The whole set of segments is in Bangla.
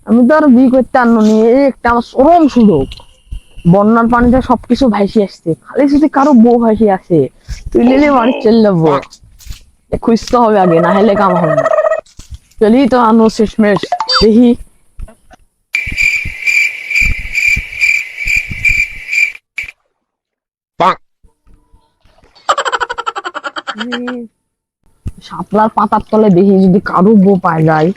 আমি তো আর বিয়ে করতে আননি, এই একটা আমার চরম সুযোগ। বন্যার পানিতে সবকিছু ভাসি আসছে, খালি যদি কারো বউ ভাসি আসে তুই নিলে বাড়ি চলে যাবো। খুঁজতে হবে আগে, না হলে কাম হবে না। চলি তো আনো শেষমেশ দেখি। শাপলার পাতার তলে দেখি যদি কারো বউ পায় যায়।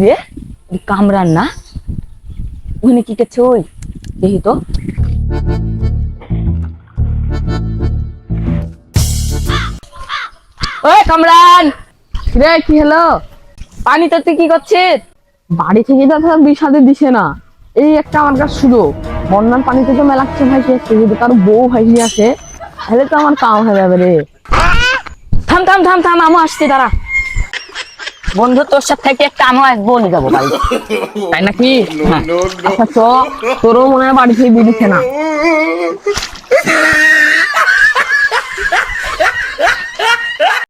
রে কামরান না, ওখানে কি করছে? ওই দেখি তো। ওই কামরান, রে কি হলো? পানিতে তুই কি করছিস? বাড়ি থেকে তো বিষাদে দিছে না, এই একটা আমার কাছে সুযোগ। বন্যার পানিতে তো মেলাচ্ছে ভাইসে আসছে, যদি কারো বউ ভাইসে আসে তাহলে তো আমার কাম হয়ে যাবে রে। থাম থাম থাম থাম, আমু আসছি, দাঁড়া। বন্ধু, তোর সাথে থেকে একটা আমু আসবো নিয়ে যাবো বাড়িতে। তাই নাকি? আচ্ছা তো, তোরও মনে হয় বাড়ি থেকে বেরিয়েছে না।